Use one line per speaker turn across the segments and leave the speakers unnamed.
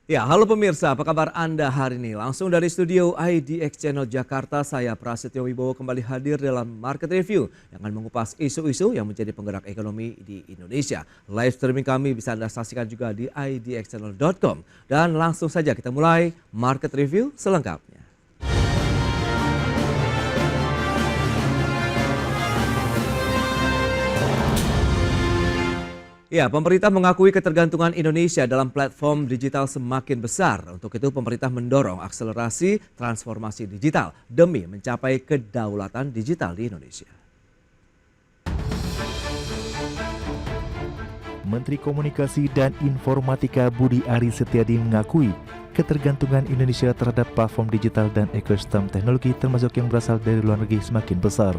Ya, halo pemirsa, apa kabar Anda hari ini? Langsung dari studio IDX Channel Jakarta, saya Prasetyo Wibowo kembali hadir dalam Market Review yang akan mengupas isu-isu yang menjadi penggerak ekonomi di Indonesia. Live streaming kami bisa Anda saksikan juga di idxchannel.com. Dan langsung saja kita mulai Market Review selengkapnya. Ya, pemerintah mengakui ketergantungan Indonesia dalam platform digital semakin besar. Untuk itu, pemerintah mendorong akselerasi transformasi digital demi mencapai kedaulatan digital di Indonesia.
Menteri Komunikasi dan Informatika Budi Ari Setiadi mengakui ketergantungan Indonesia terhadap platform digital dan ekosistem teknologi termasuk yang berasal dari luar negeri semakin besar.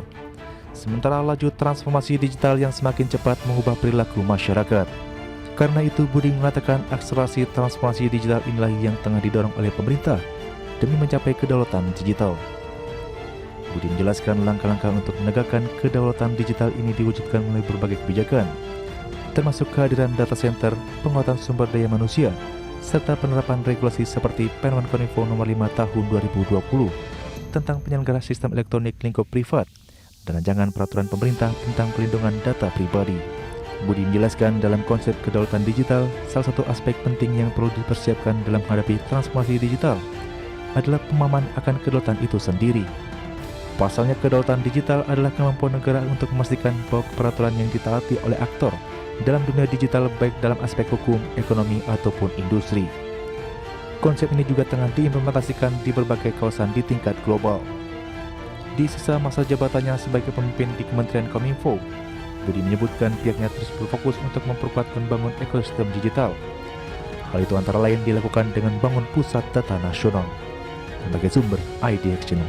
Sementara laju transformasi digital yang semakin cepat mengubah perilaku masyarakat. Karena itu Budi mengatakan akselerasi transformasi digital inilah yang tengah didorong oleh pemerintah demi mencapai kedaulatan digital. Budi menjelaskan langkah-langkah untuk menegakkan kedaulatan digital ini diwujudkan melalui berbagai kebijakan, termasuk kehadiran data center, penguatan sumber daya manusia, serta penerapan regulasi seperti Permen Kominfo Nomor 5 Tahun 2020 tentang penyelenggara sistem elektronik lingkup privat dan rancangan peraturan pemerintah tentang pelindungan data pribadi. Budi menjelaskan dalam konsep kedaulatan digital, salah satu aspek penting yang perlu dipersiapkan dalam menghadapi transformasi digital adalah pemahaman akan kedaulatan itu sendiri. Pasalnya kedaulatan digital adalah kemampuan negara untuk memastikan bahwa peraturan yang ditaati oleh aktor dalam dunia digital baik dalam aspek hukum, ekonomi, ataupun industri. Konsep ini juga tengah diimplementasikan di berbagai kawasan di tingkat global. Di sisa masa jabatannya sebagai pemimpin di Kementerian Kominfo, Budi menyebutkan pihaknya terus berfokus untuk memperkuat dan membangun ekosistem digital. Hal itu antara lain dilakukan dengan membangun pusat data nasional. Sebagai sumber IDX Channel.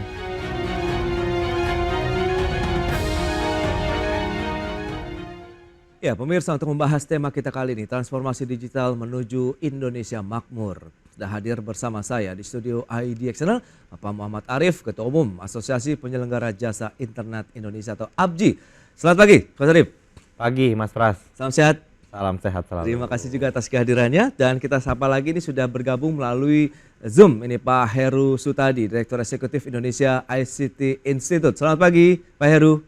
Ya, pemirsa, untuk membahas tema kita kali ini, transformasi digital menuju Indonesia Makmur. Sudah hadir bersama saya di studio IDX Channel, Bapak Muhammad Arif, Ketua Umum Asosiasi Penyelenggara Jasa Internet Indonesia atau APJI. Selamat pagi, Mas Arif.
Pagi, Mas Pras.
Salam sehat.
Salam sehat selalu.
Terima kasih juga atas kehadirannya. Dan kita sapa lagi ini sudah bergabung melalui Zoom. Ini Pak Heru Sutadi, Direktur Eksekutif Indonesia ICT Institute. Selamat pagi, Pak Heru.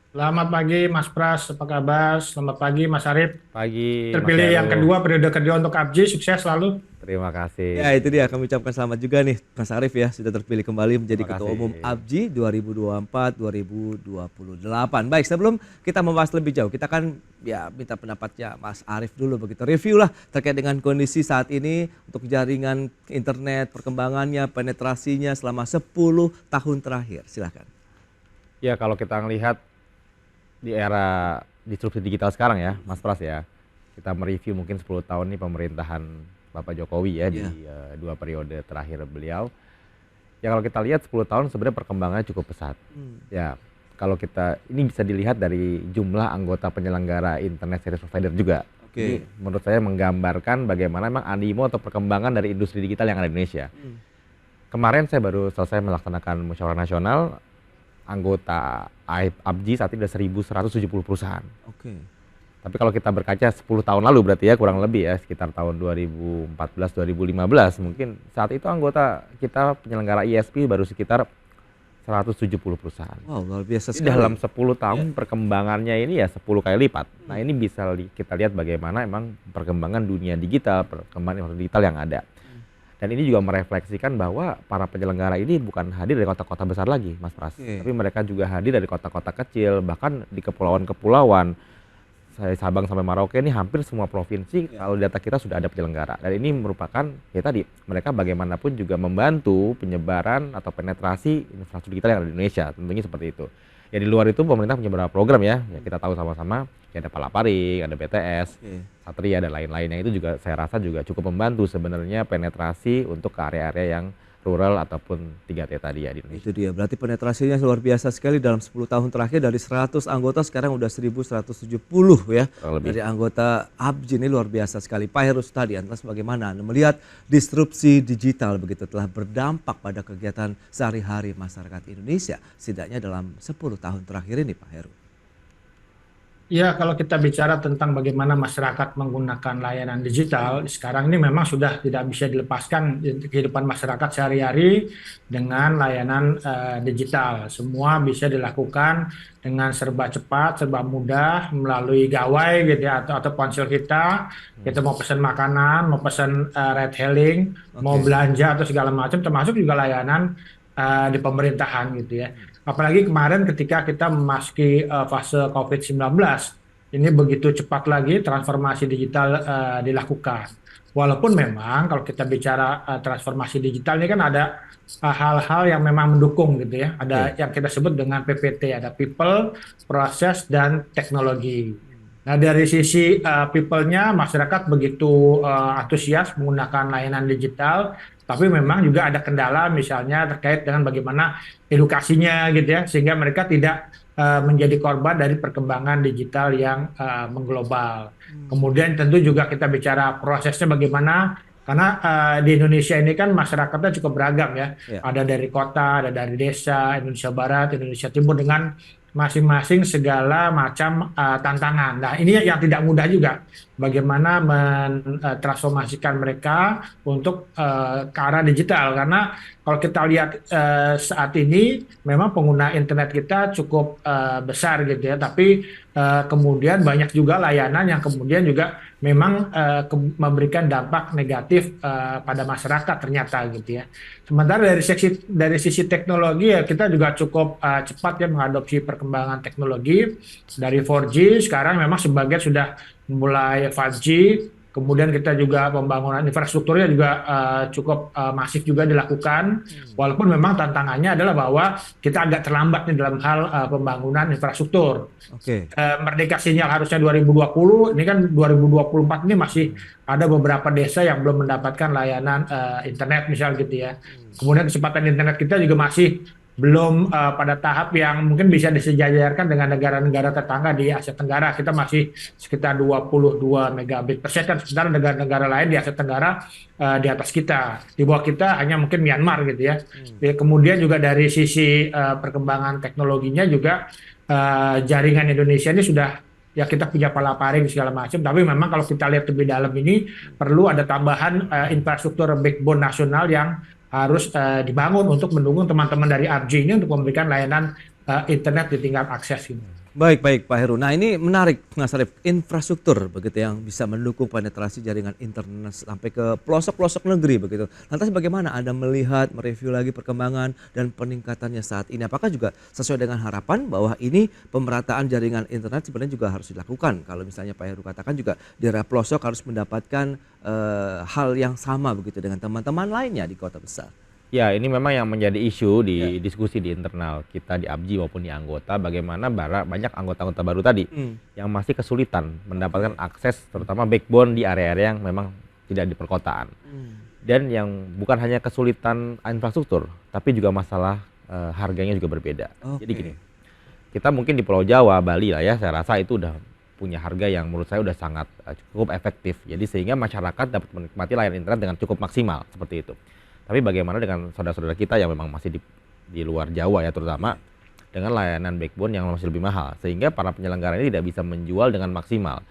Selamat pagi Mas Pras, apa kabar? Selamat pagi Mas Arif.
Pagi,
Terpilih
Mas
yang
Heru.
kedua periode kedua untuk APJI, sukses selalu.
Terima kasih.
Ya, itu dia, kami ucapkan selamat juga nih Mas Arif ya, sudah terpilih kembali menjadi
Terima
Ketua
kasih.
Umum APJI 2024-2028. Baik, sebelum kita membahas lebih jauh, kita akan ya minta pendapatnya Mas Arif dulu begitu. Review lah terkait dengan kondisi saat ini untuk jaringan internet, perkembangannya, penetrasinya selama 10 tahun terakhir. Silakan.
Ya, kalau kita melihat di era disrupsi digital sekarang ya, Mas Pras ya, kita mereview mungkin 10 tahun nih pemerintahan Bapak Jokowi ya di dua periode terakhir beliau. Ya kalau kita lihat 10 tahun sebenarnya perkembangannya cukup pesat. Ya kalau kita ini bisa dilihat dari jumlah anggota penyelenggara internet service provider juga. Ini menurut saya menggambarkan bagaimana memang animo atau perkembangan dari industri digital yang ada di Indonesia. Kemarin saya baru selesai melaksanakan musyawarah nasional. Anggota APJI saat ini ada 1.170 perusahaan. Tapi kalau kita berkaca 10 tahun lalu berarti ya kurang lebih ya sekitar tahun 2014-2015 mungkin saat itu anggota kita penyelenggara ISP baru sekitar 170 perusahaan.
Wow, luar biasa sekali.
Dalam 10 tahun perkembangannya ini ya 10 kali lipat. Nah ini bisa kita lihat bagaimana emang perkembangan dunia digital, perkembangan digital yang ada. Dan ini juga merefleksikan bahwa para penyelenggara ini bukan hadir dari kota-kota besar lagi, Mas Pras. Tapi mereka juga hadir dari kota-kota kecil, bahkan di kepulauan-kepulauan. Saya Sabang sampai Merauke ini hampir semua provinsi kalau data kita sudah ada penyelenggara. Dan ini merupakan, ya tadi, mereka bagaimanapun juga membantu penyebaran atau penetrasi infrastruktur digital yang ada di Indonesia. Tentunya seperti itu. Ya di luar itu pemerintah punya beberapa program ya kita tahu sama-sama. Ya ada Palaparing, ada BTS, Satria dan lain-lainnya itu juga saya rasa juga cukup membantu sebenarnya penetrasi untuk ke area-area yang rural ataupun 3T tadi ya di Indonesia.
Itu dia, berarti penetrasinya luar biasa sekali dalam 10 tahun terakhir dari 100 anggota sekarang udah 1.170 ya. Dari anggota APJI ini luar biasa sekali. Pak Heru tadi, lantas bagaimana Anda melihat disrupsi digital begitu telah berdampak pada kegiatan sehari-hari masyarakat Indonesia setidaknya dalam 10 tahun terakhir ini Pak Heru?
Ya, kalau kita bicara tentang bagaimana masyarakat menggunakan layanan digital, sekarang ini memang sudah tidak bisa dilepaskan di kehidupan masyarakat sehari-hari dengan layanan digital. Semua bisa dilakukan dengan serba cepat, serba mudah melalui gawai gitu ya, atau ponsel kita. Kita mau pesan makanan, mau pesan ride hailing, mau
Oke.
belanja atau segala macam, termasuk juga layanan di pemerintahan gitu ya. Apalagi kemarin ketika kita memasuki fase COVID-19, ini begitu cepat lagi transformasi digital dilakukan. Walaupun memang kalau kita bicara transformasi digital ini kan ada hal-hal yang memang mendukung gitu ya.
Oke.
Ada yang kita sebut dengan PPT, ada people, proses, dan teknologi. Nah, dari sisi people-nya, masyarakat begitu antusias menggunakan layanan digital, tapi memang juga ada kendala misalnya terkait dengan bagaimana edukasinya gitu ya, sehingga mereka tidak menjadi korban dari perkembangan digital yang mengglobal. Kemudian tentu juga kita bicara prosesnya bagaimana, karena di Indonesia ini kan masyarakatnya cukup beragam ya,
Ya.
ada dari kota, ada dari desa, Indonesia Barat, Indonesia Timur dengan masing-masing segala macam tantangan. Nah, ini yang tidak mudah juga. Bagaimana mentransformasikan mereka untuk ke arah digital. Karena kalau kita lihat saat ini, memang pengguna internet kita cukup besar gitu ya. Tapi kemudian banyak juga layanan yang kemudian juga memang memberikan dampak negatif pada masyarakat ternyata gitu ya. Sementara dari sisi teknologi ya kita juga cukup cepat ya mengadopsi perkembangan teknologi dari 4G sekarang memang sebagian sudah mulai 5G. Kemudian kita juga pembangunan infrastrukturnya juga cukup masif juga dilakukan. Walaupun memang tantangannya adalah bahwa kita agak terlambat nih dalam hal pembangunan infrastruktur.
Oke.
Merdeka Sinyal harusnya 2020, ini kan 2024 ini masih ada beberapa desa yang belum mendapatkan layanan internet misal gitu ya. Kemudian kecepatan internet kita juga masih belum pada tahap yang mungkin bisa disejajarkan dengan negara-negara tetangga di Asia Tenggara. Kita masih sekitar 22 megabit per second, sementara negara-negara lain di Asia Tenggara di atas kita. Di bawah kita hanya mungkin Myanmar gitu ya. Kemudian juga dari sisi perkembangan teknologinya juga jaringan Indonesia ini sudah ya kita punya palaparing segala macam, tapi memang kalau kita lihat lebih dalam ini perlu ada tambahan infrastruktur backbone nasional yang harus dibangun untuk mendukung teman-teman dari ARJ ini untuk memberikan layanan internet di tingkat akses ini.
Baik Pak Heru. Nah ini menarik Mas Arief, infrastruktur begitu yang bisa mendukung penetrasi jaringan internet sampai ke pelosok-pelosok negeri begitu. Lantas bagaimana Anda melihat, mereview lagi perkembangan dan peningkatannya saat ini? Apakah juga sesuai dengan harapan bahwa ini pemerataan jaringan internet sebenarnya juga harus dilakukan? Kalau misalnya Pak Heru katakan juga daerah pelosok harus mendapatkan hal yang sama begitu dengan teman-teman lainnya di kota besar.
Ya, ini memang yang menjadi isu di diskusi di internal kita di ABJI maupun di anggota, bagaimana banyak anggota-anggota baru tadi yang masih kesulitan mendapatkan akses terutama backbone di area-area yang memang tidak di perkotaan. Dan yang bukan hanya kesulitan infrastruktur, tapi juga masalah harganya juga berbeda. Jadi gini, kita mungkin di Pulau Jawa, Bali lah ya, saya rasa itu udah punya harga yang menurut saya udah sangat cukup efektif. Jadi sehingga masyarakat dapat menikmati layanan internet dengan cukup maksimal seperti itu. Tapi bagaimana dengan saudara-saudara kita yang memang masih di luar Jawa ya terutama dengan layanan backbone yang masih lebih mahal. Sehingga para penyelenggara ini tidak bisa menjual dengan maksimal.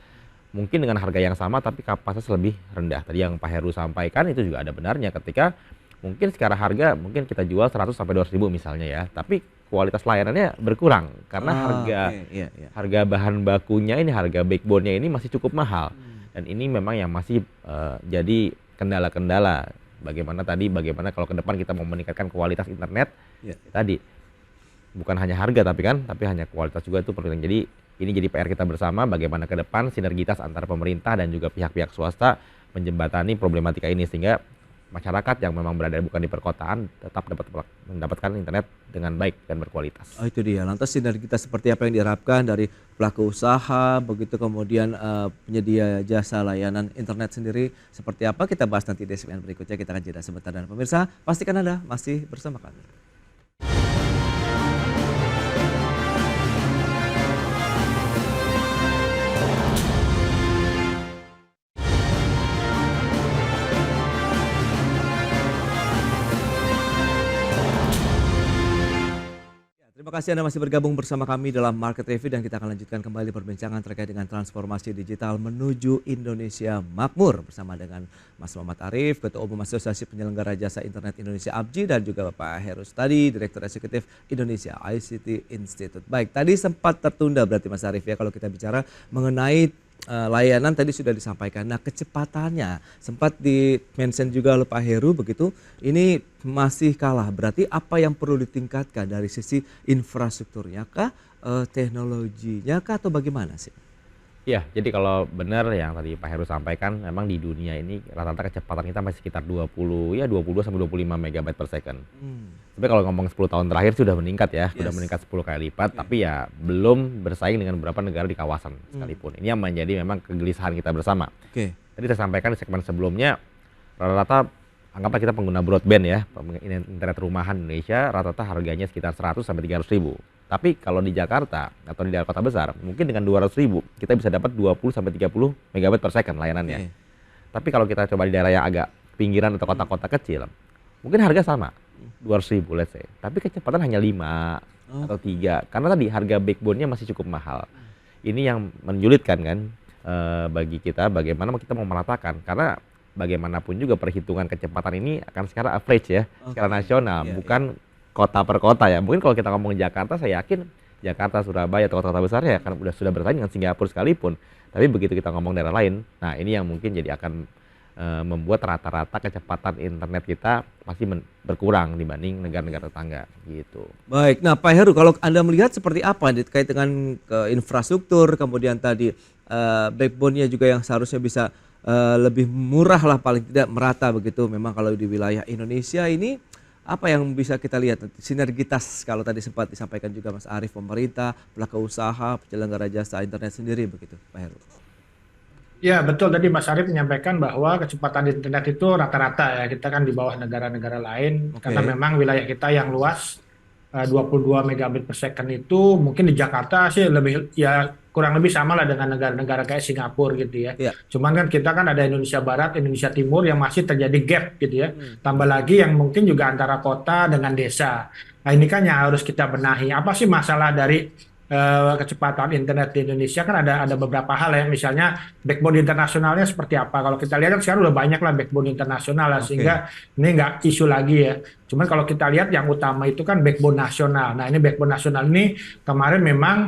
Mungkin dengan harga yang sama tapi kapasitas lebih rendah. Tadi yang Pak Heru sampaikan itu juga ada benarnya ketika mungkin secara harga mungkin kita jual 100 sampai 200 ribu misalnya ya. Tapi kualitas layanannya berkurang karena harga bahan bakunya ini, harga backbone-nya ini masih cukup mahal. Dan ini memang yang masih jadi kendala-kendala. Bagaimana kalau ke depan kita mau meningkatkan kualitas internet tadi bukan hanya harga tapi hanya kualitas juga itu penting. Jadi ini jadi PR kita bersama bagaimana ke depan sinergitas antara pemerintah dan juga pihak-pihak swasta menjembatani problematika ini sehingga masyarakat yang memang berada bukan di perkotaan tetap dapat mendapatkan internet dengan baik dan berkualitas.
Oh itu dia, lantas sinergitas seperti apa yang diharapkan dari pelaku usaha, begitu kemudian penyedia jasa layanan internet sendiri seperti apa, kita bahas nanti di segmen berikutnya. Kita akan jeda sebentar dan pemirsa pastikan Anda masih bersama kami. Terima kasih Anda masih bergabung bersama kami dalam Market Review dan kita akan lanjutkan kembali perbincangan terkait dengan transformasi digital menuju Indonesia Makmur bersama dengan Mas Muhammad Arif, Ketua Umum Asosiasi Penyelenggara Jasa Internet Indonesia APJI dan juga Bapak Heru Stadi, Direktur Eksekutif Indonesia ICT Institute. Baik, tadi sempat tertunda berarti Mas Arif ya kalau kita bicara mengenai layanan tadi sudah disampaikan. Nah, kecepatannya sempat di-mention juga oleh Pak Heru begitu. Ini masih kalah. Berarti apa yang perlu ditingkatkan dari sisi infrastrukturnya kah, teknologinya kah atau bagaimana sih?
Iya, jadi kalau benar yang tadi Pak Heru sampaikan, memang di dunia ini rata-rata kecepatan kita masih sekitar 22 sampai 25 megabyte per second. Tapi kalau ngomong 10 tahun terakhir sudah meningkat ya, sudah meningkat 10 kali lipat, tapi ya belum bersaing dengan beberapa negara di kawasan sekalipun. Ini yang menjadi memang kegelisahan kita bersama. Tadi saya sampaikan di segmen sebelumnya, rata-rata anggaplah kita pengguna broadband ya, internet rumahan Indonesia, rata-rata harganya sekitar 100 sampai 300 ribu. Tapi kalau di Jakarta atau di daerah kota besar, mungkin dengan 200 ribu kita bisa dapat 20 sampai 30 megabyte per second layanannya. Tapi kalau kita coba di daerah yang agak pinggiran atau kota-kota kecil, mungkin harga sama, 200 ribu let's say. Tapi kecepatan hanya 5 atau 3, karena tadi harga backbone-nya masih cukup mahal. Ini yang menyulitkan kan bagi kita bagaimana kita mau meratakan, karena bagaimanapun juga perhitungan kecepatan ini akan secara average ya, secara nasional, bukan kota per kota ya. Mungkin kalau kita ngomong Jakarta, saya yakin Jakarta, Surabaya atau kota-kota besar ya kan sudah bersaing dengan Singapura sekalipun. Tapi begitu kita ngomong daerah lain, nah ini yang mungkin jadi akan membuat rata-rata kecepatan internet kita masih berkurang dibanding negara-negara tetangga gitu.
Baik, nah Pak Heru, kalau Anda melihat seperti apa terkait dengan infrastruktur, kemudian tadi backbone-nya juga yang seharusnya bisa lebih murah lah, paling tidak merata begitu. Memang kalau di wilayah Indonesia ini apa yang bisa kita lihat sinergitas kalau tadi sempat disampaikan juga Mas Arif, pemerintah, pelaku usaha, penyelenggara jasa internet sendiri begitu Pak Heru?
Ya betul, tadi Mas Arif menyampaikan bahwa kecepatan internet itu rata-rata ya, kita kan di bawah negara-negara lain karena memang wilayah kita yang luas, 22 megabit per second itu mungkin di Jakarta sih lebih ya kurang lebih sama lah dengan negara-negara kayak Singapura gitu ya. Cuman kan kita kan ada Indonesia Barat, Indonesia Timur yang masih terjadi gap gitu ya. Tambah lagi yang mungkin juga antara kota dengan desa. Nah ini kan yang harus kita benahi. Apa sih masalah dari kecepatan internet di Indonesia? Kan ada beberapa hal ya, misalnya backbone internasionalnya seperti apa. Kalau kita lihat kan sekarang udah banyak lah backbone internasional lah, sehingga ini nggak isu lagi ya. Cuman kalau kita lihat yang utama itu kan backbone nasional. Nah ini backbone nasional ini kemarin memang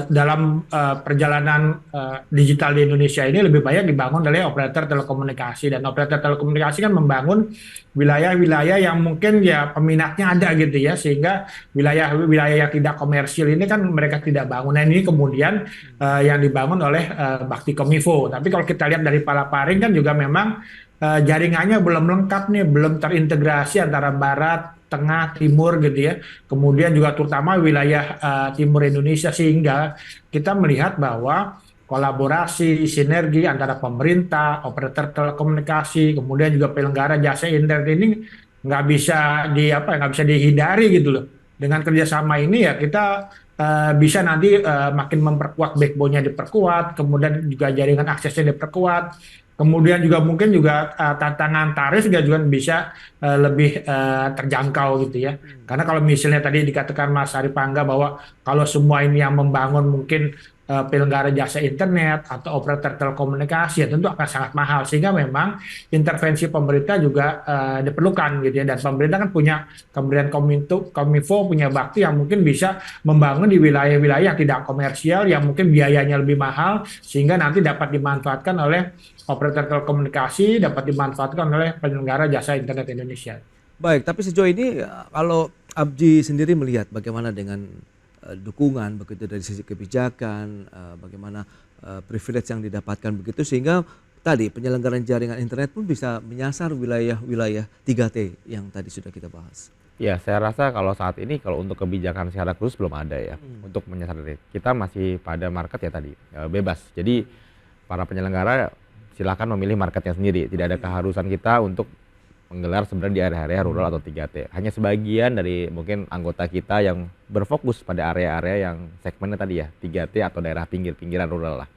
dalam perjalanan digital di Indonesia ini lebih banyak dibangun oleh operator telekomunikasi, dan operator telekomunikasi kan membangun wilayah-wilayah yang mungkin ya peminatnya ada gitu ya, sehingga wilayah-wilayah yang tidak komersil ini kan mereka tidak bangun. Nah ini kemudian yang dibangun oleh Bakti Kominfo. Tapi kalau kita lihat dari Palaparing kan juga memang jaringannya belum lengkap nih, belum terintegrasi antara barat, tengah, timur gitu ya. Kemudian juga terutama wilayah timur Indonesia, sehingga kita melihat bahwa kolaborasi, sinergi antara pemerintah, operator telekomunikasi, kemudian juga penyelenggara jasa internet ini nggak bisa dihindari gitu loh. Dengan kerjasama ini ya kita bisa nanti makin memperkuat backbone-nya diperkuat, kemudian juga jaringan aksesnya diperkuat. Kemudian juga mungkin juga tantangan tarif juga bisa lebih terjangkau gitu ya. Karena kalau misalnya tadi dikatakan Mas Arif Pangga bahwa kalau semua ini yang membangun mungkin penyelenggara jasa internet atau operator telekomunikasi ya tentu akan sangat mahal, sehingga memang intervensi pemerintah juga diperlukan gitu ya. Dan pemerintah kan punya, Kementerian Kominfo punya bakti yang mungkin bisa membangun di wilayah-wilayah yang tidak komersial yang mungkin biayanya lebih mahal, sehingga nanti dapat dimanfaatkan oleh operator telekomunikasi, dapat dimanfaatkan oleh penyelenggara jasa internet Indonesia.
Baik, tapi sejauh ini kalau APJI sendiri melihat bagaimana dengan dukungan begitu dari sisi kebijakan, bagaimana privilege yang didapatkan begitu, sehingga tadi penyelenggaraan jaringan internet pun bisa menyasar wilayah-wilayah 3T yang tadi sudah kita bahas.
Ya, saya rasa kalau saat ini kalau untuk kebijakan secara khusus belum ada ya untuk menyasar ini. Kita masih pada market ya tadi, bebas. Jadi para penyelenggara silakan memilih marketnya sendiri. Tidak ada keharusan kita untuk menggelar sebenarnya di area-area rural atau 3T. Hanya sebagian dari mungkin anggota kita yang berfokus pada area-area yang segmennya tadi ya 3T atau daerah pinggiran rural lah.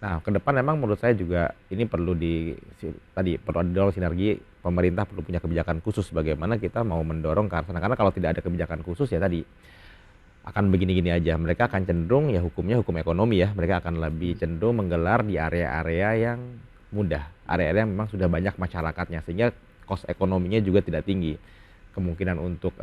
Nah, ke depan memang menurut saya juga ini perlu ada sinergi, pemerintah perlu punya kebijakan khusus bagaimana kita mau mendorong ke sana. Karena kalau tidak ada kebijakan khusus ya tadi akan begini-gini aja. Mereka akan cenderung ya hukumnya hukum ekonomi ya. Mereka akan lebih cenderung menggelar di area-area yang mudah, area-area yang memang sudah banyak masyarakatnya sehingga cost ekonominya juga tidak tinggi. Kemungkinan untuk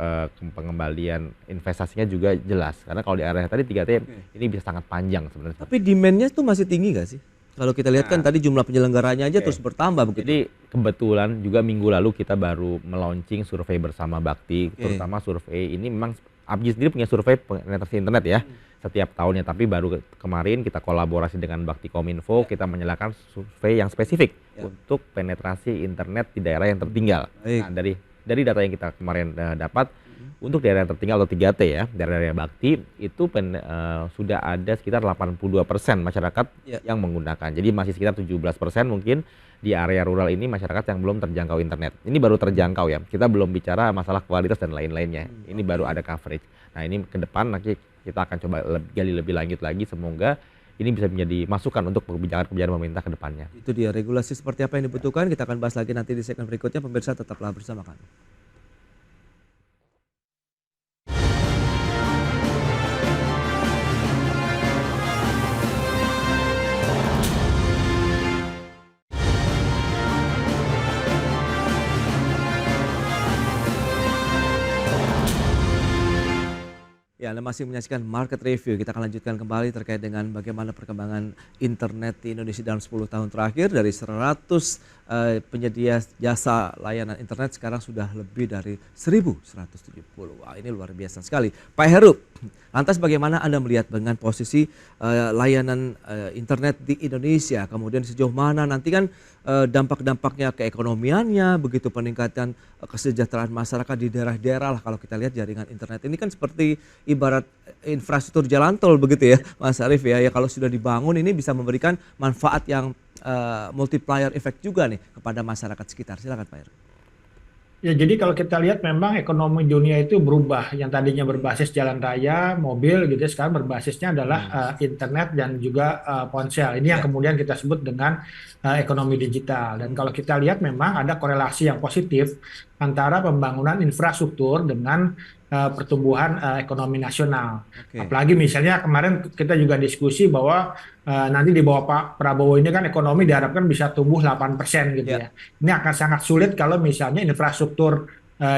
pengembalian investasinya juga jelas. Karena kalau di area tadi 3T ini bisa sangat panjang sebenarnya.
Tapi demand-nya tuh masih tinggi nggak sih? Kalau kita lihat kan tadi jumlah penyelenggaranya aja terus bertambah begitu.
Jadi kebetulan juga minggu lalu kita baru melaunching survei bersama Bakti, terutama survei ini memang Abji sendiri punya survei penetrasi internet ya setiap tahunnya, tapi baru kemarin kita kolaborasi dengan Bakti Kominfo, kita menyalakan survei yang spesifik untuk penetrasi internet di daerah yang tertinggal. Nah, dari data yang kita kemarin dapat untuk daerah yang tertinggal atau 3T ya, daerah-daerah Bakti itu sudah ada sekitar 82% masyarakat yang menggunakan. Jadi masih sekitar 17% mungkin di area rural ini masyarakat yang belum terjangkau internet. Ini baru terjangkau ya. Kita belum bicara masalah kualitas dan lain-lainnya. Ini baru ada coverage. Nah, ini ke depan nanti kita akan coba gali lebih lanjut lagi. Semoga ini bisa menjadi masukan untuk kebijakan-kebijakan pemerintah ke depannya.
Itu dia regulasi seperti apa yang dibutuhkan. Kita akan bahas lagi nanti di segmen berikutnya. Pemirsa tetaplah bersama kami. Ya, Anda masih menyaksikan Market Review. Kita akan lanjutkan kembali terkait dengan bagaimana perkembangan internet di Indonesia dalam 10 tahun terakhir. Dari 100 penyedia jasa layanan internet sekarang sudah lebih dari 1.170. Wah, ini luar biasa sekali. Pak Heru, lantas bagaimana Anda melihat dengan posisi layanan internet di Indonesia? Kemudian sejauh mana nanti kan dampak-dampaknya keekonomiannya, begitu peningkatan kesejahteraan masyarakat di daerah-daerah lah. Kalau kita lihat jaringan internet ini kan seperti ibarat infrastruktur jalan tol begitu ya Mas Arief ya. Ya kalau sudah dibangun ini bisa memberikan manfaat yang multiplier effect juga nih kepada masyarakat sekitar. Silakan Pak Heru.
Ya, jadi kalau kita lihat memang ekonomi dunia itu berubah. Yang tadinya berbasis jalan raya, mobil gitu, sekarang berbasisnya adalah internet dan juga ponsel. Ini yang kemudian kita sebut dengan ekonomi digital. Dan kalau kita lihat memang ada korelasi yang positif antara pembangunan infrastruktur dengan pertumbuhan ekonomi nasional. Apalagi misalnya kemarin kita juga diskusi bahwa nanti di bawah Pak Prabowo ini kan ekonomi diharapkan bisa tumbuh 8% gitu ya. Ini akan sangat sulit kalau misalnya infrastruktur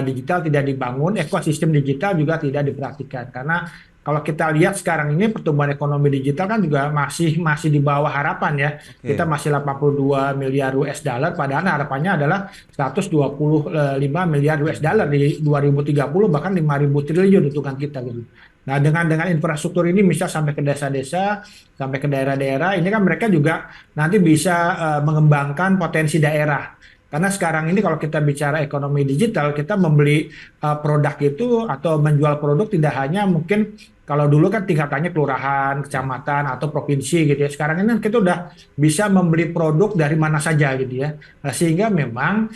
digital tidak dibangun, ekosistem digital juga tidak diperhatikan. Karena kalau kita lihat sekarang ini pertumbuhan ekonomi digital kan juga masih di bawah harapan ya. Kita masih 82 miliar US dollar, padahal harapannya adalah 125 miliar US dollar di 2030, bahkan 5.000 triliun hitungan kita gitu. Nah, dengan infrastruktur ini bisa sampai ke desa-desa, sampai ke daerah-daerah, ini kan mereka juga nanti bisa mengembangkan potensi daerah. Karena sekarang ini kalau kita bicara ekonomi digital, kita membeli produk itu atau menjual produk tidak hanya mungkin kalau dulu kan tingkatannya kelurahan, kecamatan atau provinsi gitu ya. Sekarang ini kita udah bisa membeli produk dari mana saja gitu ya. Nah, sehingga memang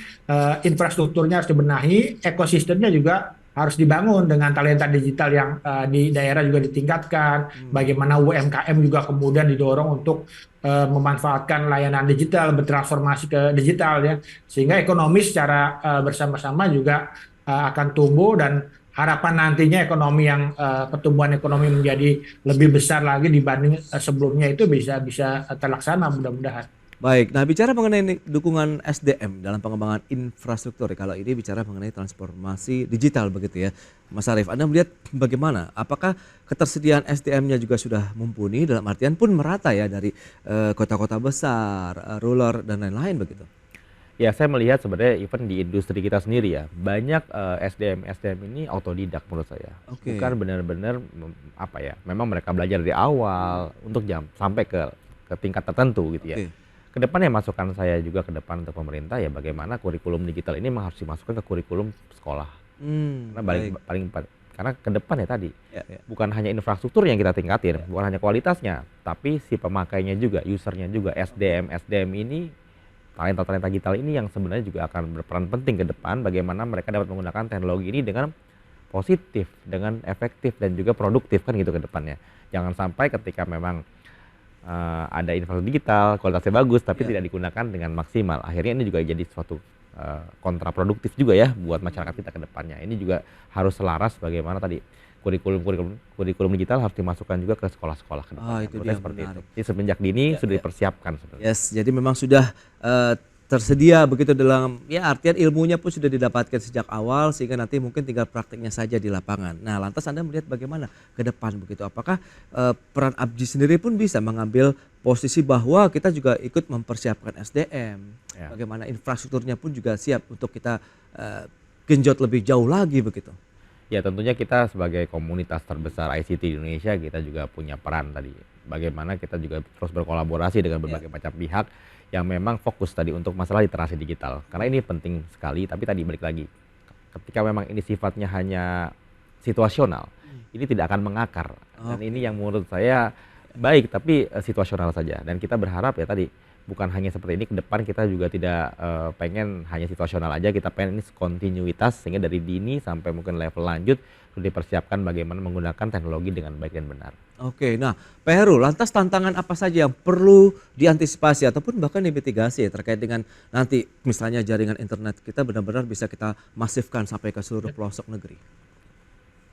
infrastrukturnya harus dibenahi, ekosistemnya juga harus dibangun dengan talenta digital yang di daerah juga ditingkatkan. Bagaimana UMKM juga kemudian didorong untuk memanfaatkan layanan digital, bertransformasi ke digital ya, sehingga ekonomi secara bersama-sama juga akan tumbuh, dan harapan nantinya ekonomi yang pertumbuhan ekonomi menjadi lebih besar lagi dibanding sebelumnya itu bisa terlaksana mudah-mudahan.
Baik, nah bicara mengenai dukungan SDM dalam pengembangan infrastruktur, kalau ini bicara mengenai transformasi digital begitu ya, Mas Arief, Anda melihat bagaimana? Apakah ketersediaan SDM-nya juga sudah mumpuni dalam artian pun merata ya dari kota-kota besar, rural dan lain-lain begitu?
Ya, saya melihat sebenarnya even di industri kita sendiri ya, banyak SDM ini autodidak menurut saya. Bukan benar-benar apa ya, memang mereka belajar dari awal untuk sampai ke tingkat tertentu gitu ya. Kedepannya masukan saya juga ke depan untuk pemerintah ya, bagaimana kurikulum digital ini harus dimasukkan ke kurikulum sekolah. Karena ke depan ya tadi bukan hanya infrastruktur yang kita tingkatin, bukan hanya kualitasnya, tapi si pemakainya juga, usernya juga, SDM ini, talenta digital ini yang sebenarnya juga akan berperan penting ke depan, bagaimana mereka dapat menggunakan teknologi ini dengan positif, dengan efektif dan juga produktif kan gitu ke depannya. Jangan sampai ketika memang ada infrastruktur digital, kualitasnya bagus, tapi tidak digunakan dengan maksimal. Akhirnya ini juga jadi suatu kontraproduktif juga ya buat masyarakat kita ke depannya. Ini juga harus selaras bagaimana tadi kurikulum digital harus dimasukkan juga ke sekolah-sekolah ke depan.
Itu dia
Seperti itu.
menarik.
Jadi semenjak dini sudah dipersiapkan sebenarnya.
Yes, jadi memang sudah tersedia begitu dalam ya artian ilmunya pun sudah didapatkan sejak awal sehingga nanti mungkin tinggal prakteknya saja di lapangan. Nah, lantas Anda melihat bagaimana ke depan begitu? Apakah peran Abji sendiri pun bisa mengambil posisi bahwa kita juga ikut mempersiapkan SDM,
Ya.
bagaimana infrastrukturnya pun juga siap untuk kita genjot lebih jauh lagi begitu?
Ya tentunya kita sebagai komunitas terbesar ICT di Indonesia kita juga punya peran tadi. Bagaimana kita juga terus berkolaborasi dengan berbagai macam pihak yang memang fokus tadi untuk masalah literasi digital. Karena ini penting sekali, tapi tadi balik lagi. Ketika memang ini sifatnya hanya situasional, ini tidak akan mengakar. Dan ini yang menurut saya baik tapi situasional saja. Dan kita berharap ya tadi bukan hanya seperti ini, ke depan kita juga tidak pengen hanya situasional aja, kita pengen ini kontinuitas sehingga dari dini sampai mungkin level lanjut sudah dipersiapkan bagaimana menggunakan teknologi dengan baik dan benar.
Oke, nah Pak Heru, lantas tantangan apa saja yang perlu diantisipasi ataupun bahkan dimitigasi terkait dengan nanti misalnya jaringan internet kita benar-benar bisa kita masifkan sampai ke seluruh pelosok negeri?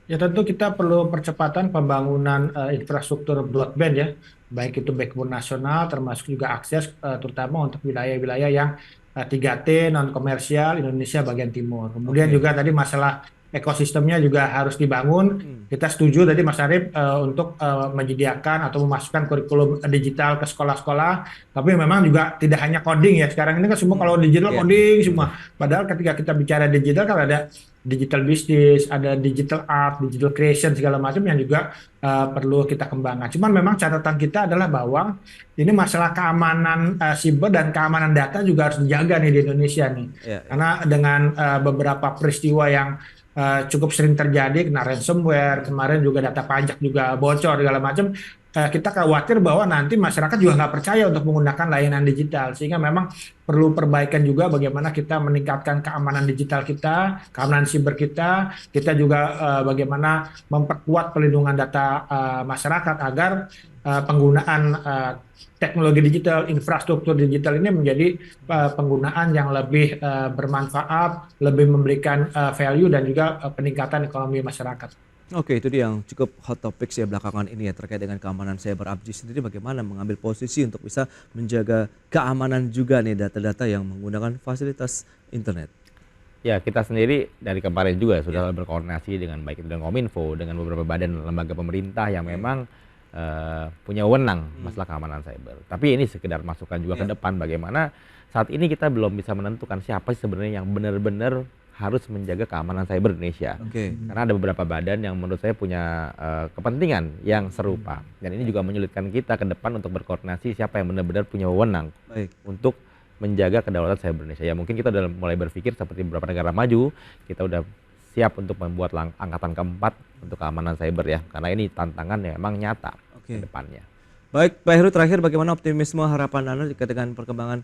Ya tentu kita perlu percepatan pembangunan infrastruktur broadband ya, baik itu backbone nasional termasuk juga akses terutama untuk wilayah-wilayah yang 3T non komersial Indonesia bagian timur. Kemudian juga tadi masalah ekosistemnya juga harus dibangun. Kita setuju tadi Mas Arief untuk menyediakan atau memasukkan kurikulum digital ke sekolah-sekolah. Tapi memang juga tidak hanya coding ya. Sekarang ini kan semua kalau digital coding semua. Padahal ketika kita bicara digital kan ada digital business, ada digital art, digital creation segala macam yang juga perlu kita kembangkan. Cuman memang catatan kita adalah bahwa ini masalah keamanan siber dan keamanan data juga harus dijaga nih di Indonesia nih. Karena dengan beberapa peristiwa yang cukup sering terjadi, kena ransomware, kemarin juga data pajak juga bocor segala macam, kita khawatir bahwa nanti masyarakat juga nggak percaya untuk menggunakan layanan digital, sehingga memang perlu perbaikan juga bagaimana kita meningkatkan keamanan digital kita, keamanan siber kita juga bagaimana memperkuat pelindungan data masyarakat agar penggunaan teknologi digital, infrastruktur digital ini menjadi penggunaan yang lebih bermanfaat, lebih memberikan value dan juga peningkatan ekonomi masyarakat.
Oke, itu dia yang cukup hot topic ya belakangan ini ya terkait dengan keamanan cyber. Abji sendiri bagaimana mengambil posisi untuk bisa menjaga keamanan juga nih data-data yang menggunakan fasilitas internet?
Ya kita sendiri dari kemarin juga sudah berkoordinasi dengan baik itu dengan Kominfo, dengan beberapa badan lembaga pemerintah yang memang punya wewenang masalah keamanan cyber. Tapi ini sekedar masukan juga ke depan bagaimana saat ini kita belum bisa menentukan siapa sih sebenarnya yang benar-benar harus menjaga keamanan cyber Indonesia. Karena ada beberapa badan yang menurut saya punya kepentingan yang serupa. Dan ini juga menyulitkan kita ke depan untuk berkoordinasi siapa yang benar-benar punya wewenang untuk menjaga kedaulatan cyber Indonesia. Ya mungkin kita udah mulai berpikir seperti beberapa negara maju, kita udah siap untuk membuat angkatan keempat untuk keamanan cyber ya. Karena ini tantangan yang memang nyata ke depannya.
Baik, Pak Heru, terakhir bagaimana optimisme harapan Anda dengan perkembangan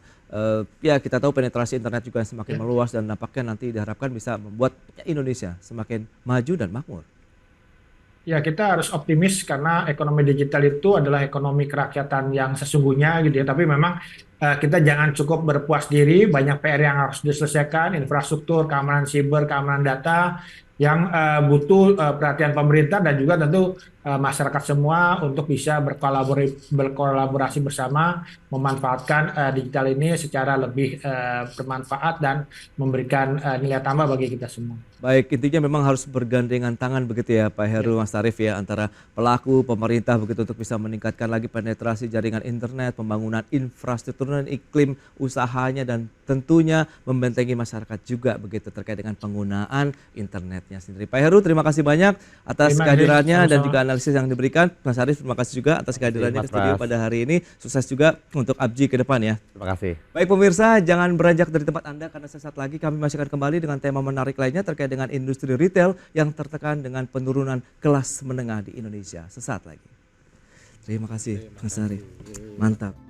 ya kita tahu penetrasi internet juga semakin meluas dan nampaknya nanti diharapkan bisa membuat Indonesia semakin maju dan makmur.
Ya kita harus optimis karena ekonomi digital itu adalah ekonomi kerakyatan yang sesungguhnya gitu ya. Tapi memang kita jangan cukup berpuas diri, banyak PR yang harus diselesaikan, infrastruktur, keamanan siber, keamanan data yang butuh perhatian pemerintah dan juga tentu masyarakat semua untuk bisa berkolaborasi bersama memanfaatkan digital ini secara lebih bermanfaat dan memberikan nilai tambah bagi kita semua.
Baik, intinya memang harus bergandengan tangan begitu ya Pak Heru, Mas Arief ya, antara pelaku pemerintah begitu untuk bisa meningkatkan lagi penetrasi jaringan internet, pembangunan infrastruktur dan iklim usahanya dan tentunya membentengi masyarakat juga begitu terkait dengan penggunaan internetnya sendiri. Pak Heru, terima kasih banyak atas kehadirannya dan juga analisis yang diberikan. Mas Arief, terima kasih juga atas kehadirannya di studio pada hari ini. Sukses juga untuk Abji ke depan ya.
Terima kasih.
Baik pemirsa, jangan beranjak dari tempat Anda karena sesaat lagi kami masih akan kembali dengan tema menarik lainnya terkait dengan industri retail yang tertekan dengan penurunan kelas menengah di Indonesia. Sesaat lagi. Terima kasih Mas Arief. Mantap.